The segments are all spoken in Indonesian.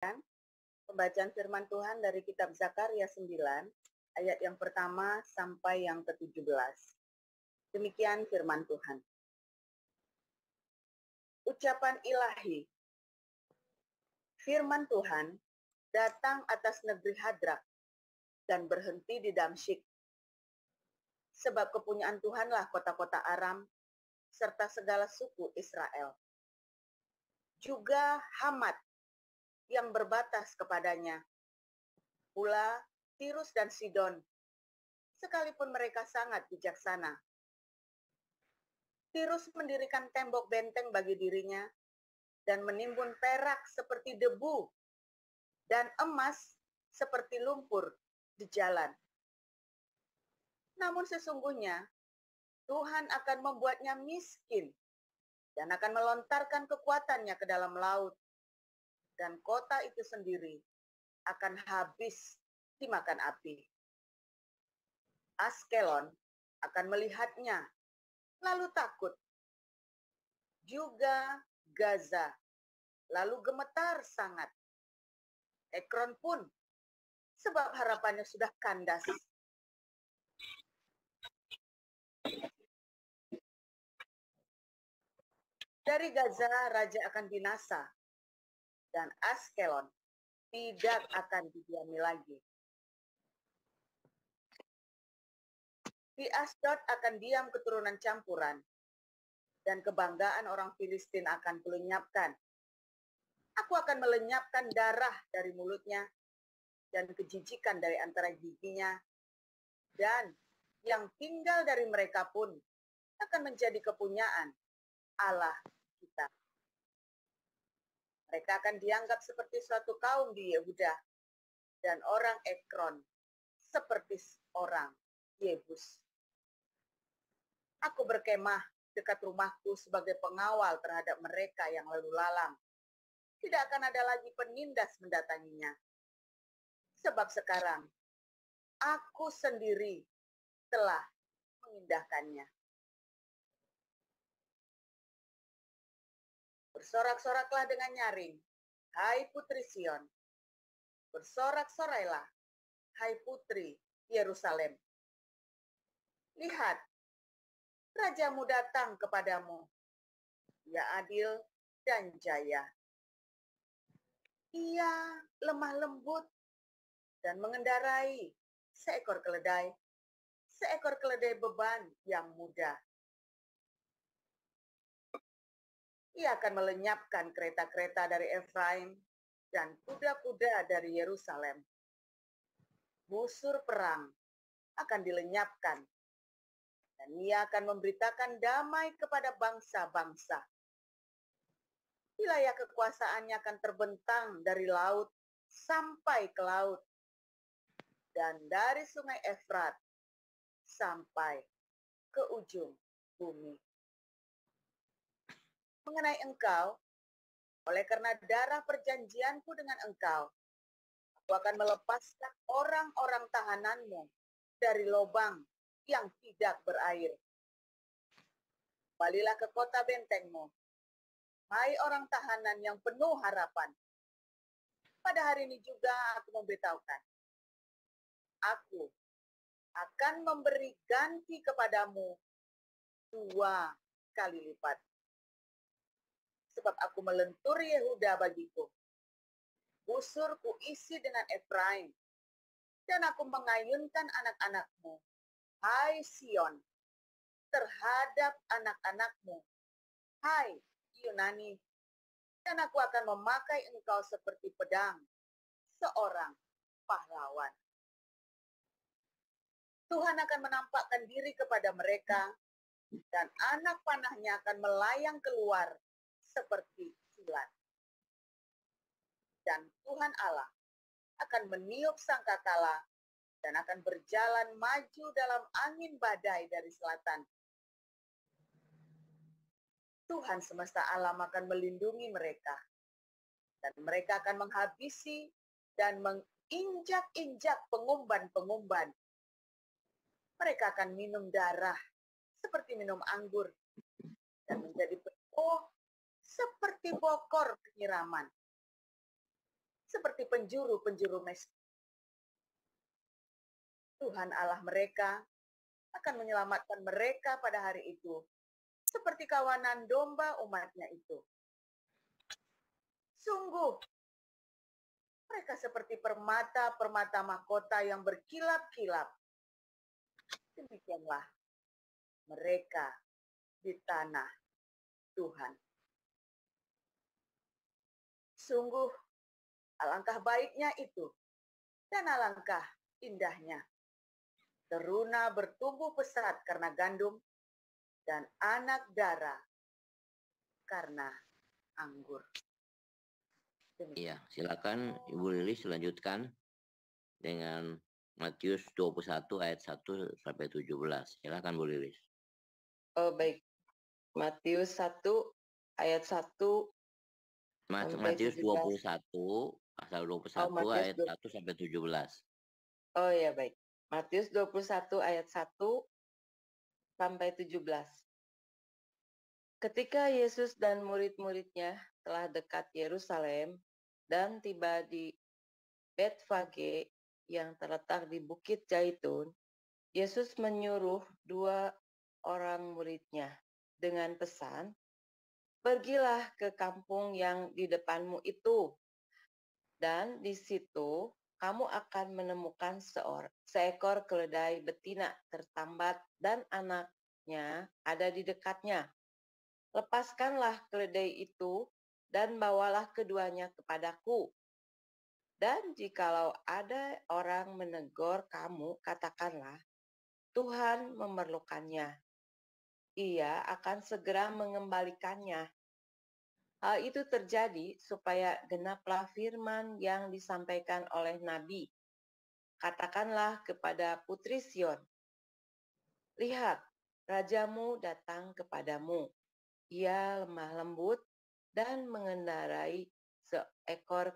Pembacaan firman Tuhan dari kitab Zakaria 9, ayat yang pertama sampai yang ke-17. Demikian firman Tuhan. Ucapan ilahi. Firman Tuhan datang atas negeri Hadrak dan berhenti di Damsyik. Sebab kepunyaan Tuhanlah kota-kota Aram serta segala suku Israel. Juga Hamat yang berbatas kepadanya, pula Tirus dan Sidon, sekalipun mereka sangat bijaksana. Tirus mendirikan tembok benteng bagi dirinya dan menimbun perak seperti debu dan emas seperti lumpur di jalan. Namun sesungguhnya Tuhan akan membuatnya miskin dan akan melontarkan kekuatannya ke dalam laut, dan kota itu sendiri akan habis dimakan api. Askelon akan melihatnya, lalu takut. Juga Gaza, lalu gemetar sangat. Ekron pun, sebab harapannya sudah kandas. Dari Gaza, raja akan binasa, dan Askelon tidak akan didiami lagi. Di Asdod akan diam keturunan campuran, dan kebanggaan orang Filistin akan kulenyapkan. Aku akan melenyapkan darah dari mulutnya, dan kejijikan dari antara giginya, dan yang tinggal dari mereka pun akan menjadi kepunyaan Allah kita. Mereka akan dianggap seperti suatu kaum di Yehuda, dan orang Ekron seperti orang Yebus. Aku berkemah dekat rumahku sebagai pengawal terhadap mereka yang lalu lalang. Tidak akan ada lagi penindas mendatanginya. Sebab sekarang aku sendiri telah mengindahkannya. Bersorak-soraklah dengan nyaring, hai putri Sion. Bersorak-sorailah, hai putri Yerusalem. Lihat, rajamu datang kepadamu. Ia adil dan jaya. Ia lemah lembut dan mengendarai seekor keledai beban yang mudah. Ia akan melenyapkan kereta-kereta dari Efraim dan kuda-kuda dari Yerusalem. Busur perang akan dilenyapkan, dan ia akan memberitakan damai kepada bangsa-bangsa. Wilayah kekuasaannya akan terbentang dari laut sampai ke laut, dan dari sungai Efrat sampai ke ujung bumi. Mengenai engkau, oleh karena darah perjanjianku dengan engkau, aku akan melepaskan orang-orang tahananmu dari lubang yang tidak berair. Kembalilah ke kota bentengmu, hai orang tahanan yang penuh harapan. Pada hari ini juga aku memberitahukan, aku akan memberi ganti kepadamu 2 kali lipat. Sebab aku melentur Yehuda bagiku. Busurku isi dengan Efraim. Dan aku mengayunkan anak-anakmu, hai Sion, terhadap anak-anakmu, hai Yunani. Dan aku akan memakai engkau seperti pedang, seorang pahlawan. Tuhan akan menampakkan diri kepada mereka, dan anak panahnya akan melayang keluar seperti kilat. Dan Tuhan Allah akan meniup sangkakala dan akan berjalan maju dalam angin badai dari selatan. Tuhan semesta alam akan melindungi mereka, dan mereka akan menghabisi dan menginjak-injak pengumban-pengumban. Mereka akan minum darah seperti minum anggur, dan menjadi penuh seperti bokor penyiraman. seperti penjuru-penjuru Mesir. Tuhan Allah mereka akan menyelamatkan mereka pada hari itu, seperti kawanan domba umatnya itu. Sungguh, mereka seperti permata-permata mahkota yang berkilap-kilap. Demikianlah mereka di tanah Tuhan. Sungguh, alangkah baiknya itu, dan alangkah indahnya. Teruna bertumbuh pesat karena gandum, dan anak dara karena anggur. Iya, silakan Ibu Lilis lanjutkan dengan Matius 21 ayat 1 sampai 17. Silakan Bu Lilis. Oh baik, Matius 1 ayat 1 Matius 21 pasal 21 ayat 1 sampai 17. Oh ya baik. Matius 21 ayat 1 sampai 17. Ketika Yesus dan murid-muridnya telah dekat Yerusalem dan tiba di Betfage yang terletak di Bukit Zaitun, Yesus menyuruh 2 orang muridnya dengan pesan, "Pergilah ke kampung yang di depanmu itu, dan di situ kamu akan menemukan seekor keledai betina tertambat dan anaknya ada di dekatnya. Lepaskanlah keledai itu dan bawalah keduanya kepadaku. Dan jikalau ada orang menegur kamu, katakanlah, Tuhan memerlukannya. Ia akan segera mengembalikannya." Hal itu terjadi supaya genaplah firman yang disampaikan oleh Nabi. Katakanlah kepada Putri Sion, "Lihat, rajamu datang kepadamu. Ia lemah lembut dan mengendarai seekor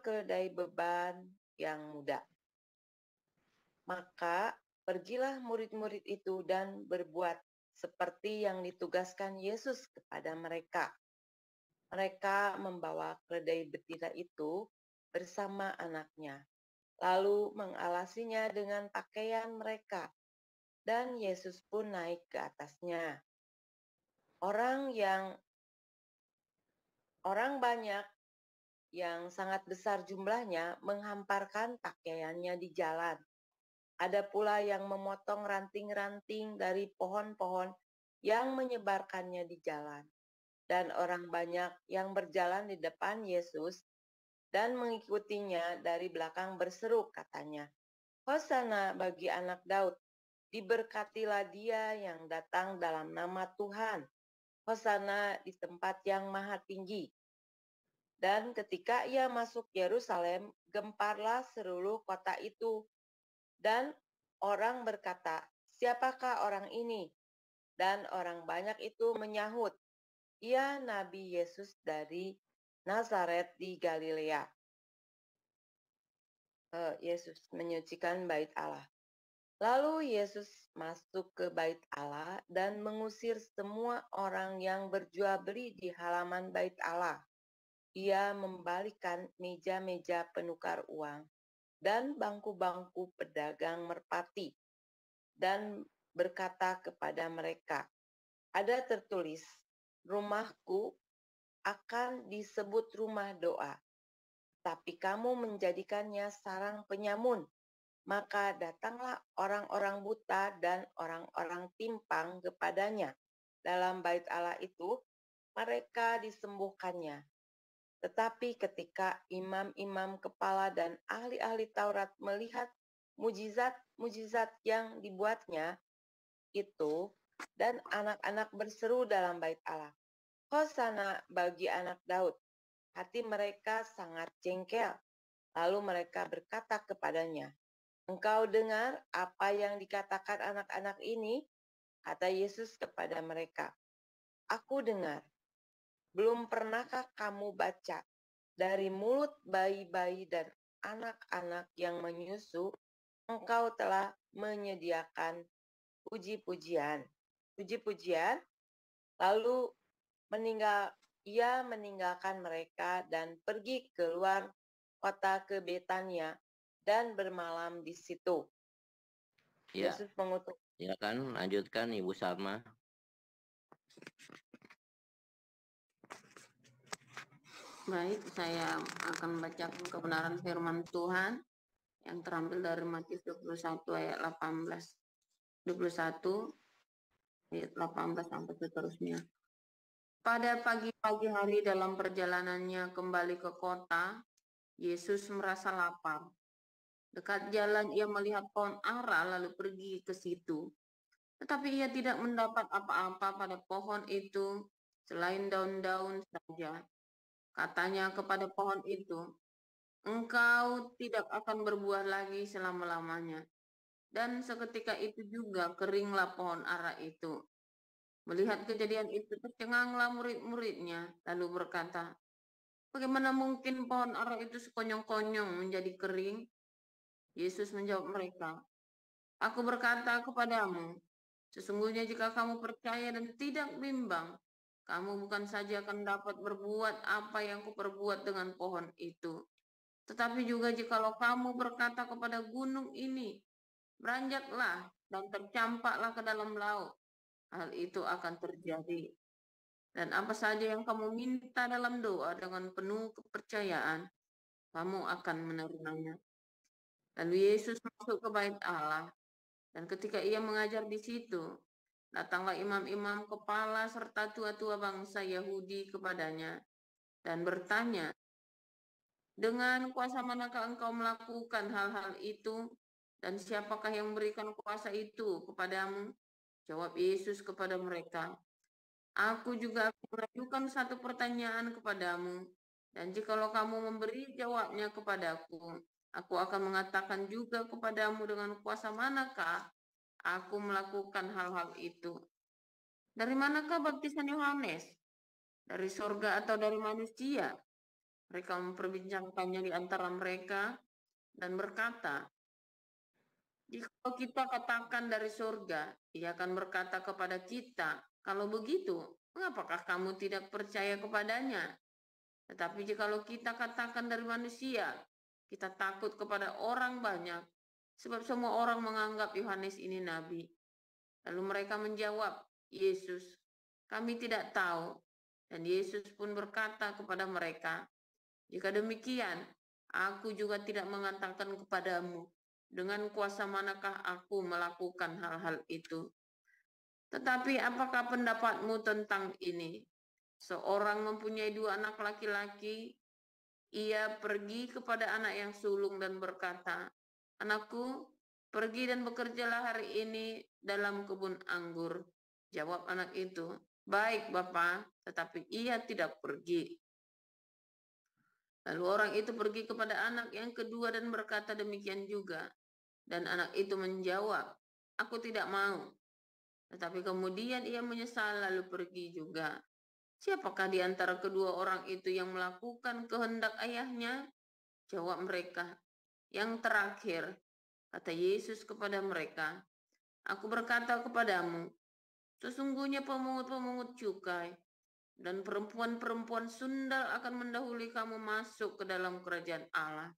keledai beban yang muda." Maka pergilah murid-murid itu dan berbuat seperti yang ditugaskan Yesus kepada mereka. Mereka membawa keledai betina itu bersama anaknya, lalu mengalasinya dengan pakaian mereka, dan Yesus pun naik ke atasnya. Orang banyak yang sangat besar jumlahnya menghamparkan pakaiannya di jalan. Ada pula yang memotong ranting-ranting dari pohon-pohon yang menyebarkannya di jalan. Dan orang banyak yang berjalan di depan Yesus dan mengikutinya dari belakang berseru, katanya, "Hosana bagi anak Daud, diberkatilah dia yang datang dalam nama Tuhan. Hosana di tempat yang maha tinggi." Dan ketika ia masuk Yerusalem, gemparlah seluruh kota itu. Dan orang berkata, "Siapakah orang ini?" Dan orang banyak itu menyahut, "Ia Nabi Yesus dari Nazaret di Galilea." Yesus menyucikan bait Allah. Lalu Yesus masuk ke bait Allah dan mengusir semua orang yang berjual beli di halaman bait Allah. Ia membalikan meja-meja penukar uang dan bangku-bangku pedagang merpati, dan berkata kepada mereka, "Ada tertulis, rumahku akan disebut rumah doa, tapi kamu menjadikannya sarang penyamun." Maka datanglah orang-orang buta dan orang-orang timpang kepadanya. Dalam bait Allah itu, mereka disembuhkannya. Tetapi ketika imam-imam kepala dan ahli-ahli Taurat melihat mujizat-mujizat yang dibuatnya itu, dan anak-anak berseru dalam bait Allah, "Hosana bagi anak Daud," hati mereka sangat jengkel. Lalu mereka berkata kepadanya, "Engkau dengar apa yang dikatakan anak-anak ini?" Kata Yesus kepada mereka, "Aku dengar. Belum pernahkah kamu baca, dari mulut bayi-bayi dan anak-anak yang menyusu, engkau telah menyediakan puji-pujian, lalu ia meninggalkan mereka dan pergi keluar kota ke Betania dan bermalam di situ. Ya, Yesus mengutus. silakan lanjutkan Ibu Salma. Baik, saya akan membacakan kebenaran firman Tuhan yang terambil dari Matius 21 ayat 18. 21 ayat 18 sampai seterusnya. Pada pagi-pagi hari dalam perjalanannya kembali ke kota, Yesus merasa lapar. Dekat jalan ia melihat pohon ara lalu pergi ke situ. Tetapi ia tidak mendapat apa-apa pada pohon itu selain daun-daun saja. Katanya kepada pohon itu, "Engkau tidak akan berbuah lagi selama-lamanya." Dan seketika itu juga keringlah pohon ara itu. Melihat kejadian itu tercenganglah murid-muridnya lalu berkata, "Bagaimana mungkin pohon ara itu sekonyong-konyong menjadi kering?" Yesus menjawab mereka, "Aku berkata kepadamu, sesungguhnya jika kamu percaya dan tidak bimbang, kamu bukan saja akan dapat berbuat apa yang kuperbuat dengan pohon itu, tetapi juga jikalau kamu berkata kepada gunung ini, beranjaklah dan tercampaklah ke dalam laut, hal itu akan terjadi. Dan apa saja yang kamu minta dalam doa dengan penuh kepercayaan, kamu akan menerimanya." Lalu Yesus masuk ke bait Allah, dan ketika ia mengajar di situ, datanglah imam-imam kepala serta tua-tua bangsa Yahudi kepadanya dan bertanya, "Dengan kuasa manakah engkau melakukan hal-hal itu? Dan siapakah yang memberikan kuasa itu kepadamu?" Jawab Yesus kepada mereka, "Aku juga akan mengajukan satu pertanyaan kepadamu, dan jikalau kamu memberi jawabnya kepadaku, aku akan mengatakan juga kepadamu dengan kuasa manakah aku melakukan hal-hal itu. Dari manakah baptisan Yohanes? Dari sorga atau dari manusia?" Mereka memperbincangkannya di antara mereka dan berkata, "Jika kita katakan dari sorga, ia akan berkata kepada kita, 'Kalau begitu, mengapakah kamu tidak percaya kepadanya?' Tetapi jikalau kita katakan dari manusia, kita takut kepada orang banyak, sebab semua orang menganggap Yohanes ini nabi." Lalu mereka menjawab Yesus, "Kami tidak tahu." Dan Yesus pun berkata kepada mereka, "Jika demikian, aku juga tidak mengatakan kepadamu dengan kuasa manakah aku melakukan hal-hal itu. Tetapi apakah pendapatmu tentang ini? Seorang mempunyai 2 anak laki-laki, ia pergi kepada anak yang sulung dan berkata, 'Anakku, pergi dan bekerjalah hari ini dalam kebun anggur.' Jawab anak itu, 'Baik, Bapa,' tetapi ia tidak pergi. Lalu orang itu pergi kepada anak yang kedua dan berkata demikian juga. Dan anak itu menjawab, 'Aku tidak mau.' Tetapi kemudian ia menyesal lalu pergi juga. Siapakah di antara kedua orang itu yang melakukan kehendak ayahnya?" Jawab mereka, "Yang terakhir." Kata Yesus kepada mereka, "Aku berkata kepadamu, sesungguhnya pemungut-pemungut cukai dan perempuan-perempuan sundal akan mendahului kamu masuk ke dalam kerajaan Allah.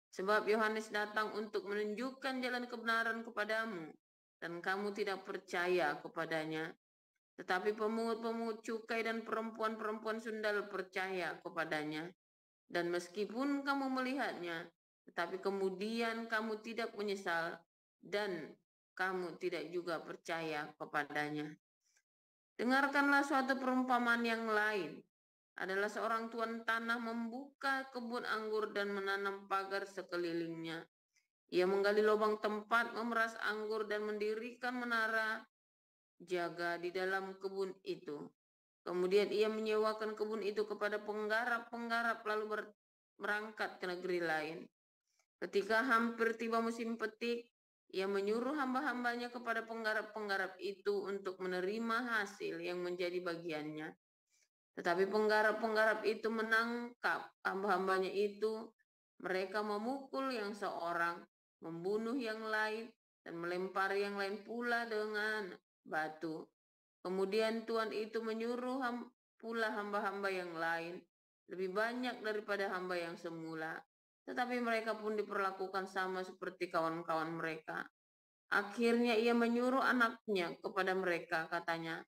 Sebab Yohanes datang untuk menunjukkan jalan kebenaran kepadamu, dan kamu tidak percaya kepadanya. Tetapi pemungut-pemungut cukai dan perempuan-perempuan sundal percaya kepadanya. Dan meskipun kamu melihatnya, tetapi kemudian kamu tidak menyesal, dan kamu tidak juga percaya kepadanya. Dengarkanlah suatu perumpamaan yang lain. Adalah seorang tuan tanah membuka kebun anggur dan menanam pagar sekelilingnya. Ia menggali lubang tempat memeras anggur dan mendirikan menara jaga di dalam kebun itu. Kemudian ia menyewakan kebun itu kepada penggarap-penggarap lalu berangkat ke negeri lain. Ketika hampir tiba musim petik, ia menyuruh hamba-hambanya kepada penggarap-penggarap itu untuk menerima hasil yang menjadi bagiannya. Tetapi penggarap-penggarap itu menangkap hamba-hambanya itu. Mereka memukul yang seorang, membunuh yang lain, dan melempari yang lain pula dengan batu. Kemudian tuan itu menyuruh pula hamba-hamba yang lain, lebih banyak daripada hamba yang semula. Tetapi mereka pun diperlakukan sama seperti kawan-kawan mereka. Akhirnya ia menyuruh anaknya kepada mereka, katanya,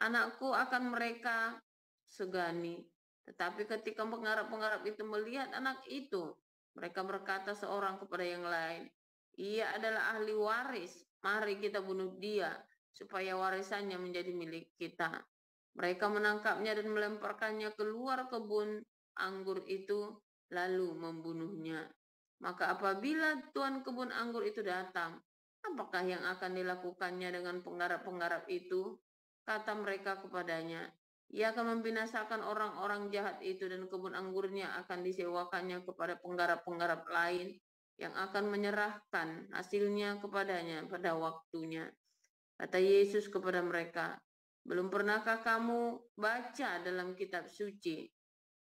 "Anakku akan mereka segani." Tetapi ketika pengharap-pengharap itu melihat anak itu, mereka berkata seorang kepada yang lain, "Ia adalah ahli waris, mari kita bunuh dia, supaya warisannya menjadi milik kita." Mereka menangkapnya dan melemparkannya keluar kebun anggur itu, lalu membunuhnya. Maka apabila tuan kebun anggur itu datang, apakah yang akan dilakukannya dengan penggarap-penggarap itu? Kata mereka kepadanya, ia akan membinasakan orang-orang jahat itu dan kebun anggurnya akan disewakannya kepada penggarap-penggarap lain yang akan menyerahkan hasilnya kepadanya pada waktunya. Kata Yesus kepada mereka, belum pernahkah kamu baca dalam kitab suci,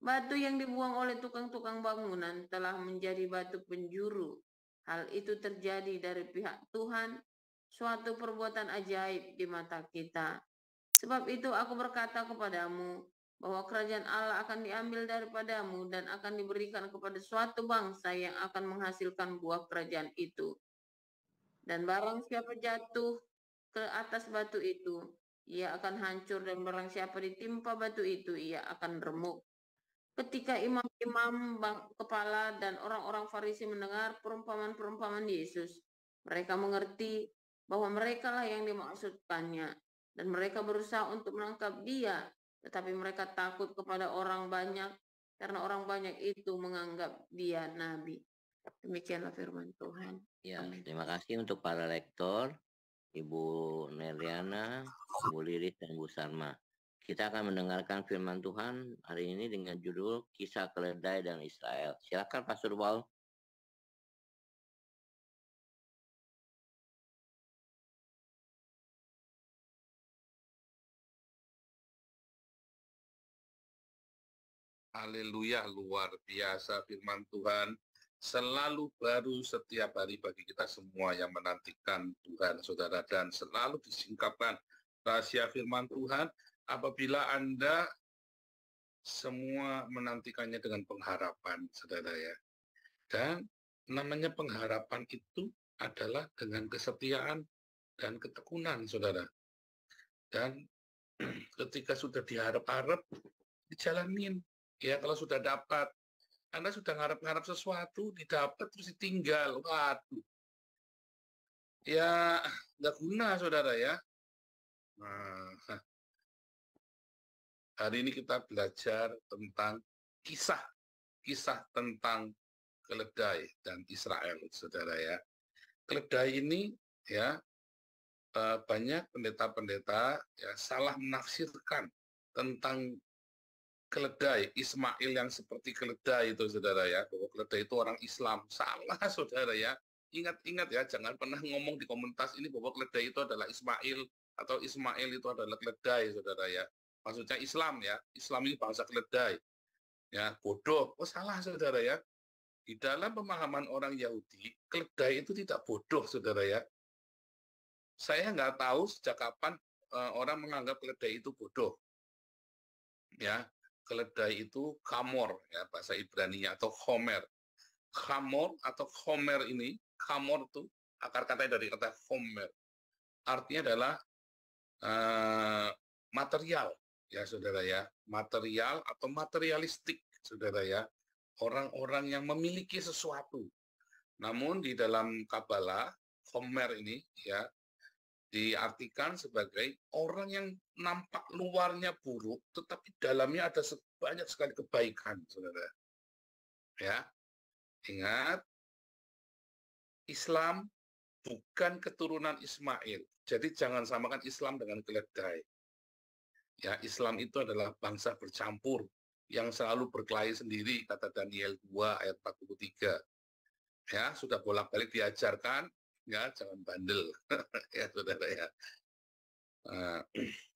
batu yang dibuang oleh tukang-tukang bangunan telah menjadi batu penjuru. Hal itu terjadi dari pihak Tuhan, suatu perbuatan ajaib di mata kita. Sebab itu aku berkata kepadamu, bahwa kerajaan Allah akan diambil daripadamu dan akan diberikan kepada suatu bangsa yang akan menghasilkan buah kerajaan itu. Dan barang siapa jatuh ke atas batu itu, ia akan hancur, dan barang siapa ditimpa batu itu, ia akan remuk. Ketika imam-imam kepala dan orang-orang Farisi mendengar perumpamaan-perumpamaan Yesus, mereka mengerti bahwa merekalah yang dimaksudkannya, dan mereka berusaha untuk menangkap dia, tetapi mereka takut kepada orang banyak, karena orang banyak itu menganggap dia nabi. Demikianlah firman Tuhan. Ya, Amin. terima kasih untuk para lektor, Ibu Neriana, Ibu Liris, dan Bu Sarma. Kita akan mendengarkan firman Tuhan hari ini dengan judul Kisah Keledai dan Israel. Silakan Pastor Paul. Haleluya, luar biasa firman Tuhan. Selalu baru setiap hari bagi kita semua yang menantikan Tuhan, saudara. Dan selalu disingkapkan rahasia firman Tuhan apabila Anda semua menantikannya dengan pengharapan, saudara ya. Dan namanya pengharapan itu adalah dengan kesetiaan dan ketekunan, saudara. Dan ketika sudah diharap-harap, dijalanin. Ya, kalau sudah dapat, Anda sudah ngarep-ngarep sesuatu, didapat terus ditinggal. Waduh. Ya, nggak guna, saudara ya. Nah, hari ini kita belajar tentang kisah tentang keledai dan Israel, saudara ya. Keledai ini ya banyak pendeta-pendeta ya salah menafsirkan tentang keledai, Ismail yang seperti keledai itu, saudara ya, bahwa keledai itu orang Islam. Salah, saudara ya. Ingat-ingat ya, jangan pernah ngomong di komunitas ini bahwa keledai itu adalah Ismail, atau Ismail itu adalah keledai, saudara ya. Maksudnya Islam ya, Islam ini bangsa keledai. Ya, bodoh. Oh, salah, saudara ya. Di dalam pemahaman orang Yahudi, keledai itu tidak bodoh, saudara ya. Saya nggak tahu sejak kapan orang menganggap keledai itu bodoh. Ya, keledai itu kamor, ya, bahasa Ibrani-nya, atau khomer. Kamor atau khomer ini, kamor itu akar katanya dari kata khomer. Artinya adalah material, ya saudara ya. Material atau materialistik, saudara ya. Orang-orang yang memiliki sesuatu. Namun di dalam Kabbalah, khomer ini, ya, diartikan sebagai orang yang nampak luarnya buruk, tetapi dalamnya ada banyak sekali kebaikan, saudara. Ya, ingat, Islam bukan keturunan Ismail. Jadi jangan samakan Islam dengan keledai. Ya, Islam itu adalah bangsa bercampur yang selalu berkelahi sendiri, kata Daniel 2 ayat 43. Ya, sudah bolak-balik diajarkan, ya jangan bandel, ya saudara ya.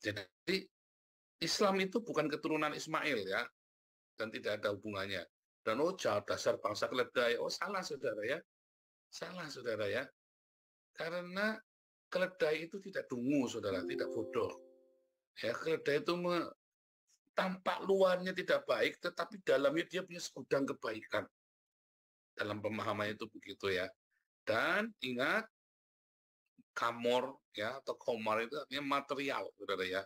Jadi Islam itu bukan keturunan Ismail ya, dan tidak ada hubungannya. Dan dasar bangsa keledai, salah saudara ya, salah saudara ya, karena keledai itu tidak dungu, saudara, tidak bodoh. Ya, keledai itu tampak luarnya tidak baik, tetapi dalamnya dia punya segudang kebaikan. Dalam pemahaman itu begitu ya. Dan ingat, kamor ya atau komar itu artinya material, saudara ya.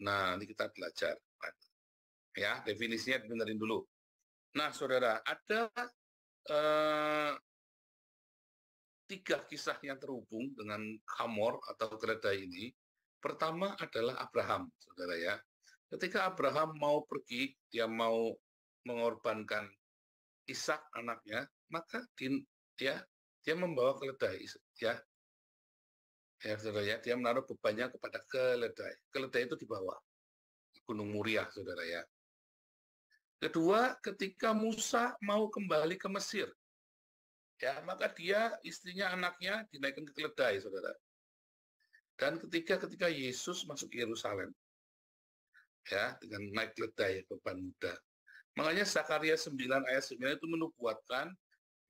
Nah, ini kita belajar. Ya, definisinya dengerin dulu. Nah, saudara, ada 3 kisah yang terhubung dengan kamor atau keledai ini. Pertama adalah Abraham, saudara ya. Ketika Abraham mau pergi, dia mau mengorbankan Ishak anaknya, maka dia membawa keledai, ya. Ya, saudara ya, dia menaruh bebannya kepada keledai. Keledai itu dibawa ke Gunung Muriah, saudara ya. Kedua, ketika Musa mau kembali ke Mesir, ya, maka dia, istrinya, anaknya dinaikkan ke keledai, saudara. Dan ketiga, ketika Yesus masuk ke Yerusalem, ya, dengan naik keledai beban muda. Makanya Zakaria 9 ayat 9 itu menubuatkan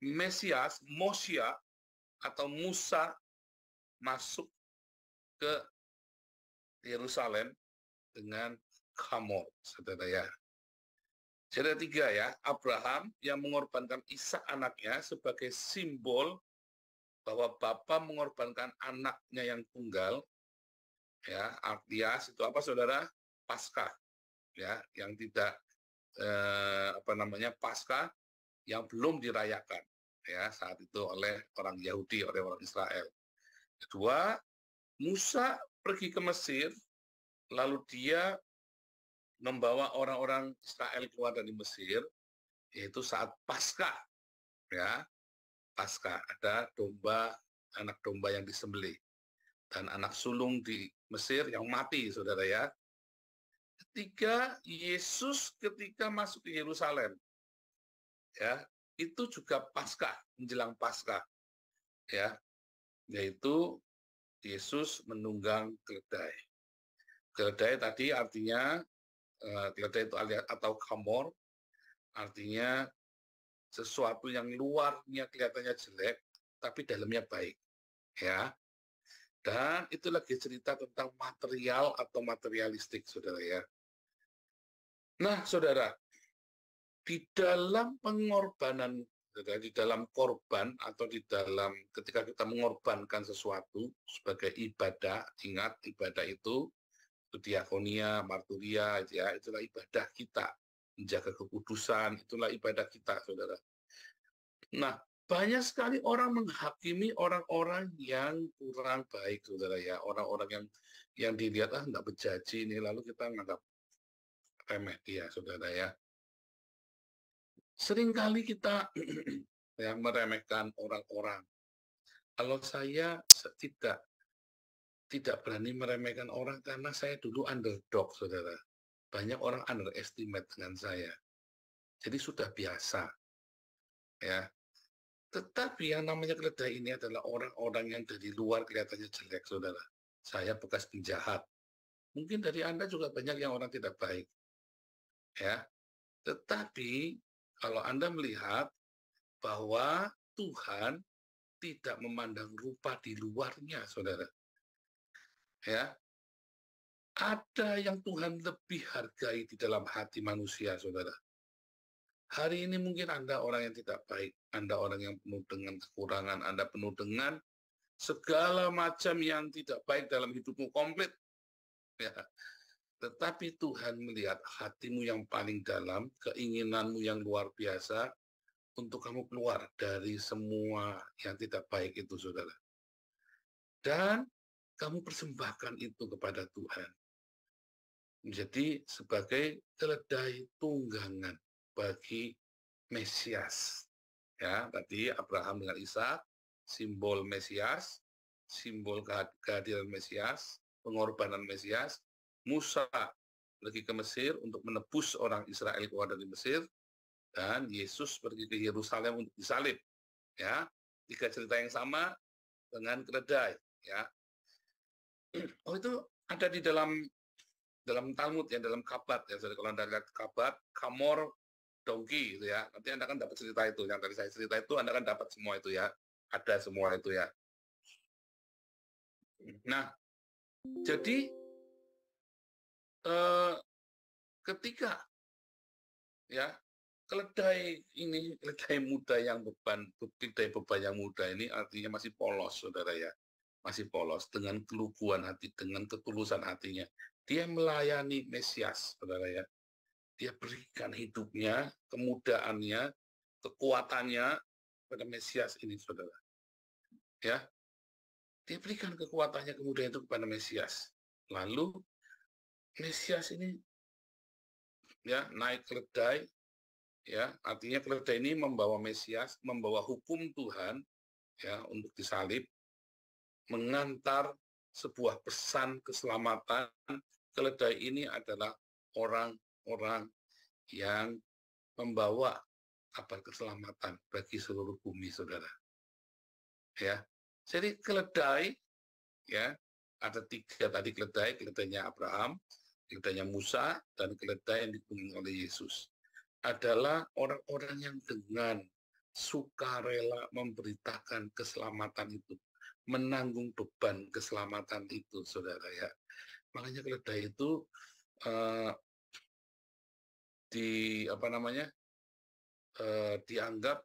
Mesias, Mosia atau Musa masuk ke Yerusalem dengan kamor, saudara ya. Jadi ada 3 ya, Abraham yang mengorbankan Ishak anaknya sebagai simbol bahwa Bapa mengorbankan anaknya yang tunggal, ya, Artias itu apa, saudara? Paskah, ya, yang tidak Paskah yang belum dirayakan, ya, saat itu oleh orang Yahudi, oleh orang Israel. Kedua, Musa pergi ke Mesir, lalu dia membawa orang-orang Israel keluar dari Mesir, yaitu saat Paskah, ya, Paskah, ada domba, anak domba yang disembelih, dan anak sulung di Mesir yang mati, saudara ya. Ketiga, Yesus ketika masuk ke Yerusalem, ya, itu juga Paskah, menjelang Paskah, ya, yaitu Yesus menunggang keledai. Keledai tadi artinya keledai itu atau kamor, artinya sesuatu yang luarnya kelihatannya jelek, tapi dalamnya baik, ya. Dan itu lagi cerita tentang material atau materialistik, saudara ya. Nah, saudara, di dalam pengorbanan, di dalam korban atau di dalam ketika kita mengorbankan sesuatu sebagai ibadah, ingat ibadah itu diakonia, marturia, ya, itulah ibadah kita, menjaga kekudusan, itulah ibadah kita, saudara. Nah, banyak sekali orang menghakimi orang-orang yang kurang baik, saudara ya, orang-orang yang dilihat nggak berjanji ini, lalu kita menganggap remeh dia, saudara ya. Seringkali kita ya meremehkan orang-orang. Kalau saya tidak berani meremehkan orang karena saya dulu underdog, saudara. Banyak orang underestimate dengan saya. Jadi sudah biasa, ya. Tetapi yang namanya keledai ini adalah orang-orang yang dari luar kelihatannya jelek, saudara. Saya bekas penjahat. Mungkin dari Anda juga banyak yang orang tidak baik, ya. Tetapi kalau Anda melihat bahwa Tuhan tidak memandang rupa di luarnya, saudara. Ya, ada yang Tuhan lebih hargai di dalam hati manusia, saudara. Hari ini mungkin Anda orang yang tidak baik, Anda orang yang penuh dengan kekurangan, Anda penuh dengan segala macam yang tidak baik dalam hidupmu komplit. Ya. Tetapi Tuhan melihat hatimu yang paling dalam, keinginanmu yang luar biasa, untuk kamu keluar dari semua yang tidak baik itu, saudara. Dan kamu persembahkan itu kepada Tuhan. Menjadi sebagai keledai tunggangan bagi Mesias. Ya, tadi Abraham dengan Ishak, simbol Mesias, simbol kehadiran Mesias, pengorbanan Mesias. Musa pergi ke Mesir untuk menebus orang Israel keluar dari Mesir, dan Yesus pergi ke Yerusalem untuk disalib. Ya, 3 cerita yang sama dengan keledai. Ya, oh itu ada di dalam Talmud ya, dalam Kabat ya. Jadi kalau Anda lihat Kabat, Kamor, Dongki gitu ya. Nanti Anda kan dapat cerita itu. Yang tadi saya cerita itu Anda kan dapat semua itu ya. Ada semua itu ya. Nah, jadi ketika ya keledai ini, keledai muda yang keledai beban yang muda ini artinya masih polos, saudara ya, masih polos dengan keluguan hati, dengan ketulusan hatinya. Dia melayani Mesias, saudara ya. Dia berikan hidupnya, kemudaannya, kekuatannya pada Mesias ini, saudara. Ya, dia berikan kekuatannya, kemudahan itu kepada Mesias. Lalu Mesias ini ya naik keledai, ya artinya keledai ini membawa Mesias, membawa hukum Tuhan ya untuk disalib, mengantar sebuah pesan keselamatan. Keledai ini adalah orang-orang yang membawa kabar keselamatan bagi seluruh bumi, saudara. Ya, jadi keledai ya ada 3 tadi keledai, keledainya Abraham, keledainya Musa, dan keledai yang ditunggangi oleh Yesus adalah orang-orang yang dengan sukarela memberitakan keselamatan itu, menanggung beban keselamatan itu, saudara ya. Makanya keledai itu dianggap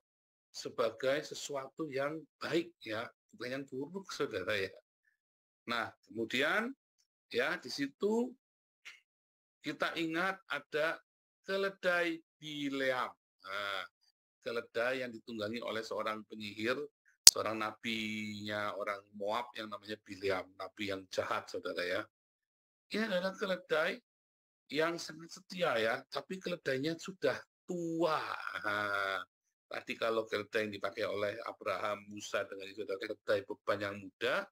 sebagai sesuatu yang baik ya, bukan yang buruk, saudara ya. Nah, kemudian ya di situ kita ingat ada keledai Bileam. Nah, keledai yang ditunggangi oleh seorang penyihir, seorang nabinya orang Moab yang namanya Bileam, nabi yang jahat, saudara ya. Ini adalah keledai yang sangat setia ya, tapi keledainya sudah tua. Nah, tadi kalau keledai yang dipakai oleh Abraham, Musa dengan itu adalah keledai beban yang muda,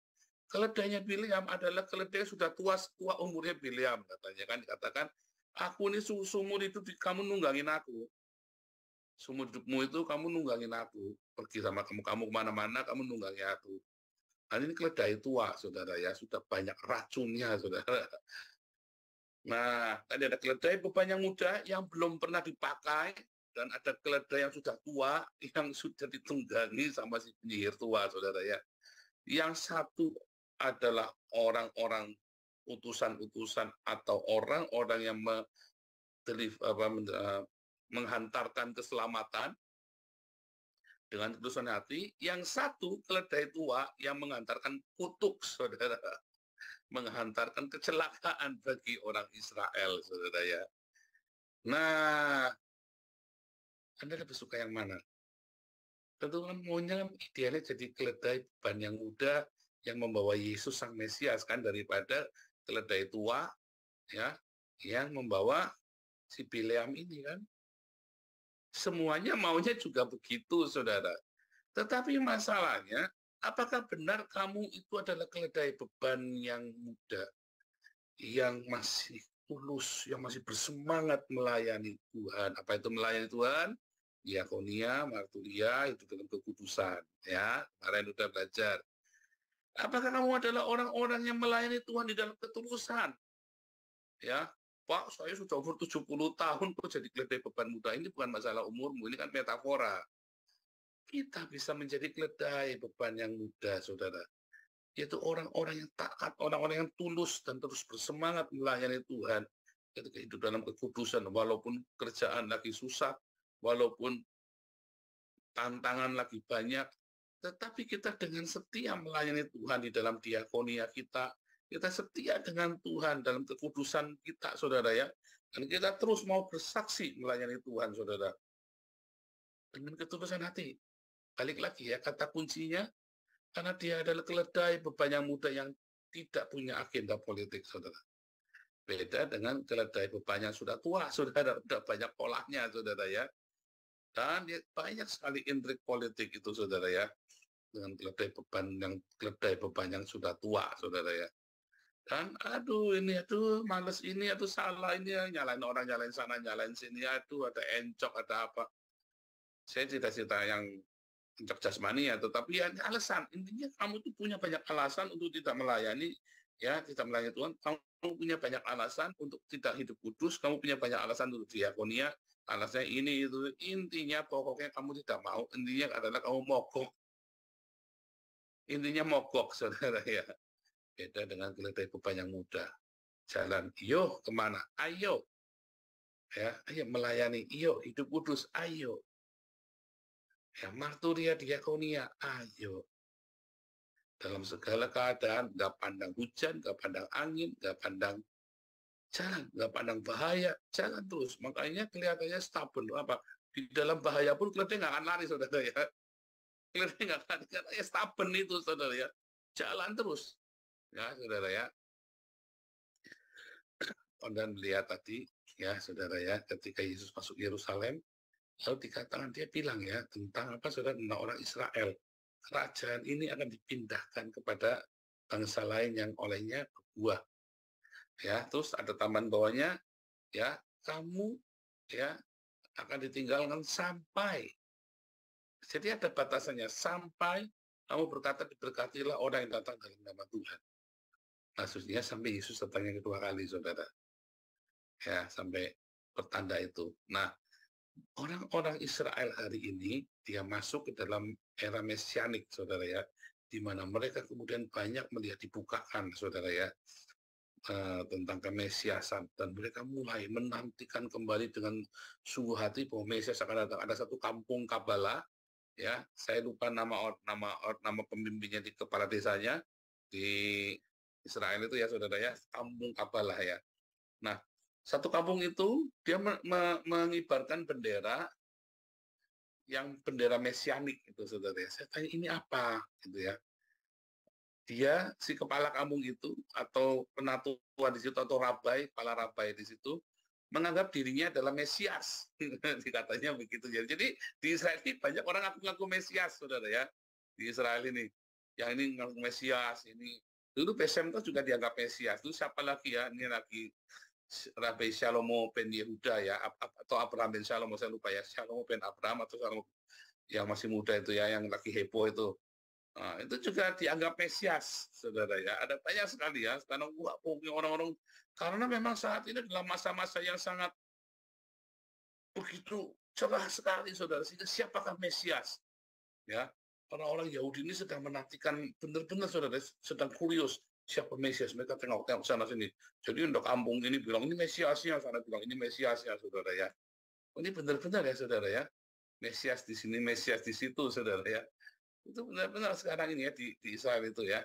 keledainya Bileam adalah keledai yang sudah tua umurnya Bileam, katanya kan, dikatakan, aku ini seumur hidup kamu nunggangin aku. Seumur hidupmu itu kamu nunggangin aku. Pergi sama kamu kemana-mana, kamu nunggangi aku. Nah, ini keledai tua, saudara ya, sudah banyak racunnya, saudara. Nah, tadi ada keledai beban yang muda yang belum pernah dipakai, dan ada keledai yang sudah tua yang sudah ditunggangi sama si penyihir tua, saudara ya. Yang satu adalah orang-orang utusan-utusan atau orang-orang yang menghantarkan keselamatan dengan ketulusan hati. Yang satu keledai tua yang menghantarkan kutuk, saudara, menghantarkan kecelakaan bagi orang Israel, saudara ya. Nah, Anda lebih suka yang mana? Tentu kan maunya idealnya jadi keledai beban yang muda yang membawa Yesus sang Mesias kan, daripada keledai tua ya yang membawa si Bileam ini kan. Semuanya maunya juga begitu, saudara. Tetapi masalahnya, apakah benar kamu itu adalah keledai beban yang muda, yang masih tulus, yang masih bersemangat melayani Tuhan? Apa itu melayani Tuhan? Diakonia, marturia, itu dalam kekudusan. Ya, kemarin sudah belajar. Apakah kamu adalah orang-orang yang melayani Tuhan di dalam ketulusan? Ya, Pak, saya sudah umur 70 tahun kok jadi keledai beban muda. Ini bukan masalah umurmu, ini kan metafora. Kita bisa menjadi keledai beban yang muda, saudara. Yaitu orang-orang yang taat, orang-orang yang tulus dan terus bersemangat melayani Tuhan. Ketika hidup dalam kekudusan, walaupun kerjaan lagi susah, walaupun tantangan lagi banyak, tetapi kita dengan setia melayani Tuhan di dalam diakonia kita setia dengan Tuhan dalam kekudusan kita, saudara ya. Dan kita terus mau bersaksi melayani Tuhan, saudara. Dengan ketulusan hati. Balik lagi ya, kata kuncinya, karena dia adalah keledai beban yang muda yang tidak punya agenda politik, saudara. Beda dengan keledai beban yang sudah tua, saudara. Sudah banyak polanya, saudara ya. Dan banyak sekali intrik politik itu, saudara ya. Dengan keledai beban yang sudah tua, saudara ya. Dan males ini, salah ini, nyalain orang, nyalain sana, nyalain sini, ada encok, ada apa. Saya cerita-cerita yang encok jasmani ya, tetapi ya alasan. Intinya kamu tuh punya banyak alasan untuk tidak melayani, ya, tidak melayani Tuhan. Kamu punya banyak alasan untuk tidak hidup kudus, kamu punya banyak alasan untuk diakonia, alasannya ini, itu. Intinya pokoknya kamu tidak mau, intinya adalah kamu mogok. Intinya mogok, saudara ya. Beda dengan keledai beban yang muda. Jalan, yo kemana? Ayo. Ya, ayo melayani, iyo hidup kudus, ayo. Ya, marturia diakonia, ayo. Dalam segala keadaan, nggak pandang hujan, nggak pandang angin, nggak pandang jalan, nggak pandang bahaya, jalan terus. Makanya kelihatannya stubborn. Apa? Di dalam bahaya pun keledai nggak akan lari, saudara ya. Keledai nggak akan lari, karena stubborn itu, saudara ya. Jalan terus. Ya, saudara ya. Anda melihat tadi, ya, saudara ya, ketika Yesus masuk Yerusalem, lalu dikatakan dia bilang ya, tentang apa, saudara, tentang orang Israel. Kerajaan ini akan dipindahkan kepada bangsa lain yang olehnya berbuah. Ya, terus ada tambahan bawahnya, ya, kamu ya akan ditinggalkan sampai. Jadi ada batasannya, sampai kamu berkata diberkatilah orang yang datang dalam nama Tuhan. Maksudnya sampai Yesus datang yang kedua kali, saudara. Ya, sampai pertanda itu. Nah, orang-orang Israel hari ini, dia masuk ke dalam era mesianik, saudara ya, di mana mereka kemudian banyak melihat dibukakan, saudara ya, tentang kemesiasan, dan mereka mulai menantikan kembali dengan sungguh hati bahwa Mesias akan datang. Ada satu kampung Kabala, ya, saya lupa nama pemimpinnya, di kepala desanya di Israel itu ya, saudara ya, kampung Kabala ya. Nah, satu kampung itu dia mengibarkan bendera yang bendera mesianik itu, saudara ya. Saya tanya, ini apa gitu ya. Dia, si kepala kampung itu, atau penatua di situ, atau rabai, kepala rabai di situ, menganggap dirinya adalah Mesias. Dikatanya begitu. Jadi di Israel ini banyak orang ngaku-ngaku Mesias, saudara ya. Di Israel ini. Yang ini ngaku Mesias, ini. Dulu Besemta juga dianggap Mesias. Itu siapa lagi ya? Ini lagi Rabi Shalomo ben Yehuda ya, atau Abraham ben Shalomo, saya lupa ya. Shalomo ben Abraham atau Shalomo yang masih muda itu ya, yang lagi heboh itu. Nah, itu juga dianggap Mesias, saudara ya. Ada banyak sekali ya, sekarang orang-orang, karena memang saat ini adalah masa-masa yang sangat begitu cerah sekali, saudara. Sehingga siapakah Mesias? Ya, orang-orang Yahudi ini sedang menantikan, benar-benar, saudara, sedang kurios siapa Mesias. Mereka tengok-tengok sana sini. Jadi untuk kampung ini bilang ini Mesiasnya, sana bilang ini Mesiasnya, saudara ya. Ini benar-benar ya, saudara ya. Mesias di sini, Mesias di situ, saudara ya. Itu benar-benar sekarang ini ya, di Israel itu ya.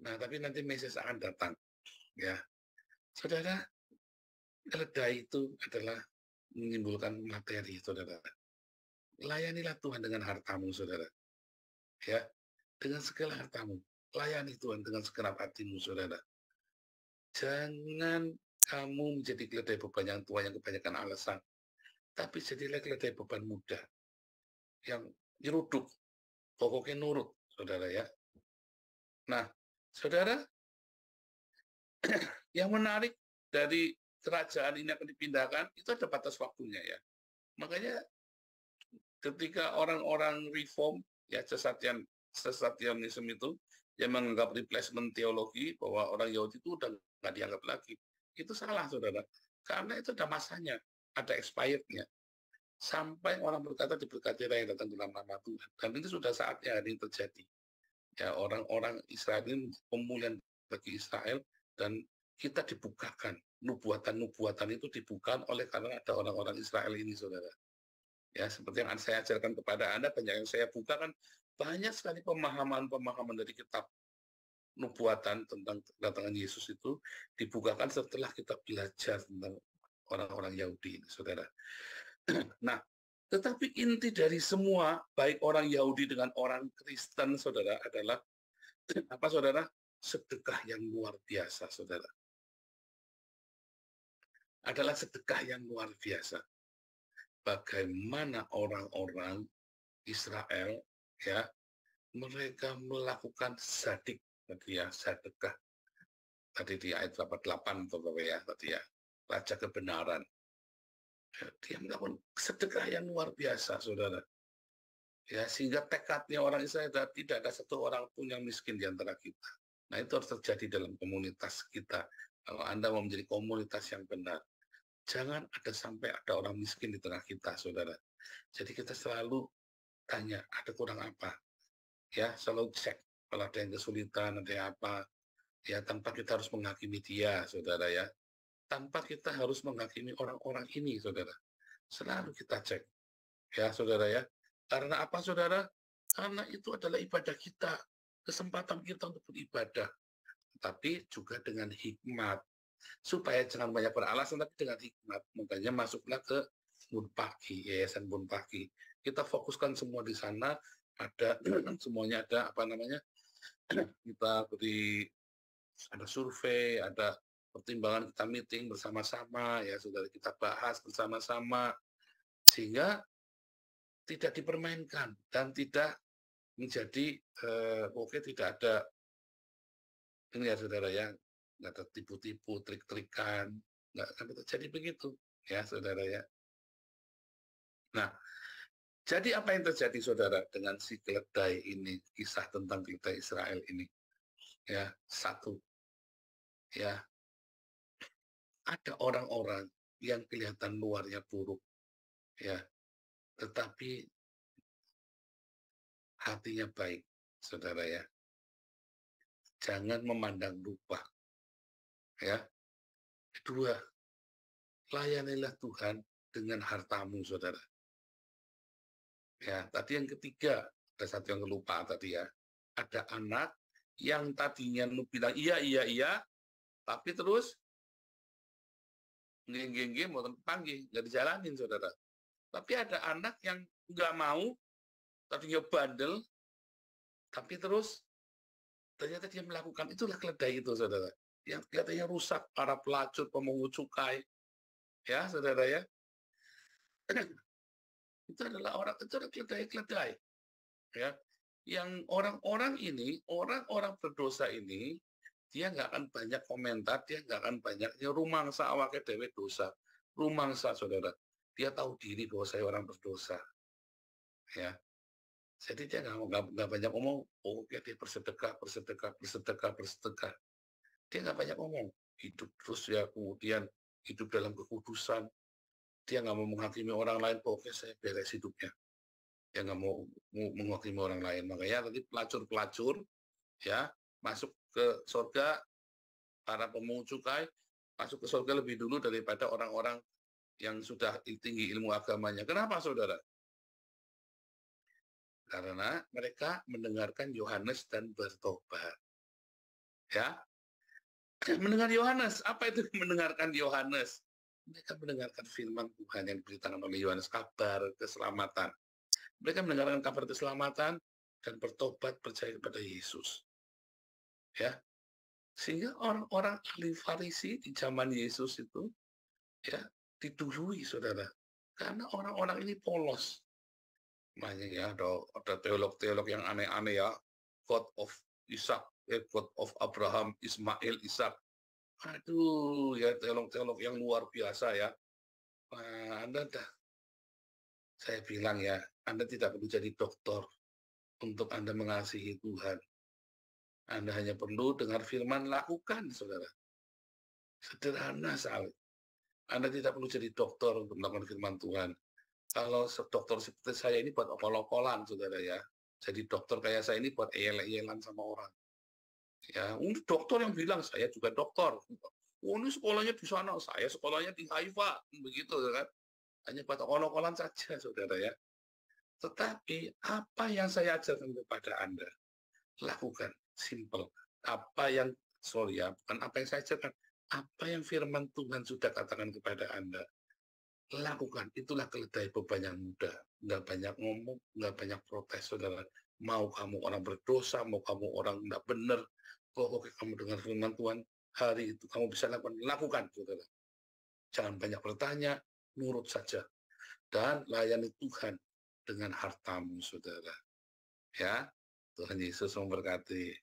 Nah, tapi nanti Mesias akan datang, ya. Saudara, keledai itu adalah menimbulkan materi, saudara. Layanilah Tuhan dengan hartamu, saudara. Ya, dengan segala hartamu. Layani Tuhan dengan segenap hatimu, saudara. Jangan kamu menjadi keledai beban yang tua yang kebanyakan alasan. Tapi jadilah keledai beban muda yang nyeruduk, pokoknya nurut, saudara ya. Nah, saudara, yang menarik dari kerajaan ini akan dipindahkan, itu ada batas waktunya ya. Makanya ketika orang-orang reform, ya, Sesatianisme itu, yang menganggap replacement teologi, bahwa orang Yahudi itu udah nggak dianggap lagi. Itu salah, saudara. Karena itu ada masanya, ada expired-nya. Sampai orang berkata diberkatilah yang datang dalam nama Tuhan. Dan ini sudah saatnya hari ini terjadi. Ya, orang-orang Israel ini pemulihan bagi Israel, dan kita dibukakan. Nubuatan-nubuatan itu dibukakan oleh karena ada orang-orang Israel ini, saudara. Ya, seperti yang saya ajarkan kepada Anda, banyak yang saya bukakan, banyak sekali pemahaman-pemahaman dari kitab nubuatan tentang kedatangan Yesus itu dibukakan setelah kita belajar tentang orang-orang Yahudi ini, saudara. Nah, tetapi inti dari semua, baik orang Yahudi dengan orang Kristen, saudara, adalah apa, saudara? Sedekah yang luar biasa, saudara. Adalah sedekah yang luar biasa. Bagaimana orang-orang Israel, ya, mereka melakukan sadik, tadi ya, sedekah. Tadi di ayat 8 ya, tadi ya, raja kebenaran. Dia melakukan sedekah yang luar biasa, saudara. Ya, sehingga tekadnya orang Israel, tidak ada satu orang pun yang miskin di antara kita. Nah, itu harus terjadi dalam komunitas kita. Kalau Anda mau menjadi komunitas yang benar, jangan sampai ada orang miskin di tengah kita, saudara. Jadi kita selalu tanya, ada kurang apa? Ya, selalu cek. Kalau ada yang kesulitan, ada yang apa, ya, tanpa kita harus menghakimi dia, saudara ya. tanpa kita harus menghakimi orang-orang ini, saudara. Selalu kita cek, ya saudara ya. Karena apa, saudara? Karena itu adalah ibadah kita, kesempatan kita untuk beribadah. Tapi juga dengan hikmat, supaya jangan banyak beralasan, tapi dengan hikmat. Makanya masuklah ke Bunpaki, Yayasan Bunpaki. Kita fokuskan semua di sana, ada semuanya ada apa namanya? Kita beri, ada survei, ada pertimbangan, kita meeting bersama-sama, ya saudara, kita bahas bersama-sama, sehingga tidak dipermainkan dan tidak menjadi tidak ada ini ya saudara ya, nggak ada tipu-tipu, trik-trikan, nggak akan terjadi begitu ya saudara ya. Nah, jadi apa yang terjadi saudara dengan si keledai ini, kisah tentang keledai Israel ini? Ya, satu, ya, ada orang-orang yang kelihatan luarnya buruk, ya, tetapi hatinya baik, saudara ya. Jangan memandang lupa, ya. Kedua, layanilah Tuhan dengan hartamu, saudara. Ya, tadi yang ketiga, ada satu yang lupa tadi ya. Ada anak yang tadinya lu bilang iya, tapi terus nggeng mau panggil, nggak dijalanin, saudara. Tapi ada anak yang nggak mau, tadinya bandel, tapi terus ternyata dia melakukan. Itulah keledai itu, saudara. Yang kelihatannya rusak, para pelacur, pemungut cukai, ya, saudara ya. Itu adalah keledai, ya. Yang orang-orang ini, orang-orang berdosa ini, dia nggak akan banyak komentar, dia nggak akan banyak, ya rumangsa awake dewe dosa, rumangsa, saudara. Dia tahu diri bahwa saya orang berdosa, ya. Jadi dia nggak banyak ngomong, oh ya dia bersedekah. Dia nggak banyak ngomong, hidup terus ya, kemudian hidup dalam kekudusan. Dia nggak mau menghakimi orang lain, oke saya beres hidupnya. Dia nggak mau menghakimi orang lain. Makanya tadi pelacur-pelacur ya masuk ke surga, para pemungut cukai masuk ke surga lebih dulu daripada orang-orang yang sudah tinggi ilmu agamanya. Kenapa, saudara? Karena mereka mendengarkan Yohanes dan bertobat. Ya, mendengar Yohanes. Apa itu mendengarkan Yohanes? Mereka mendengarkan firman Tuhan yang diberitakan oleh Yohanes, kabar keselamatan. Mereka mendengarkan kabar keselamatan dan bertobat, percaya kepada Yesus. Ya, sehingga orang-orang ahli Farisi di zaman Yesus itu ya didului, saudara. Karena orang-orang ini polos. Makanya ya ada teolog-teolog yang aneh-aneh ya, God of Ishak, God of Abraham, Ismail, Ishak. Aduh, ya teolog-teolog yang luar biasa ya. Saya bilang ya, Anda tidak perlu jadi doktor untuk Anda mengasihi Tuhan. Anda hanya perlu dengar firman, lakukan, saudara. Sederhana sekali. Anda tidak perlu jadi dokter untuk melakukan firman Tuhan. Kalau dokter seperti saya ini buat okol-okolan, saudara ya. Jadi dokter kayak saya ini buat eyel-eyelan sama orang. Ya, dokter yang bilang saya juga dokter. Oh, ini sekolahnya di sana, saya sekolahnya di Haifa, begitu kan? Hanya buat okol-okolan saja, saudara ya. Tetapi apa yang saya ajarkan kepada Anda, lakukan, simple. Bukan apa yang saya ajarkan, apa yang firman Tuhan sudah katakan kepada Anda, lakukan. Itulah keledai beban yang mudah. Nggak banyak ngomong, nggak banyak protes, saudara. Mau kamu orang berdosa, mau kamu orang nggak benar, pokoknya kamu dengar firman Tuhan, hari itu kamu bisa lakukan, saudara. Jangan banyak bertanya, nurut saja. Dan layani Tuhan dengan hartamu, saudara. Ya, Tuhan Yesus memberkati.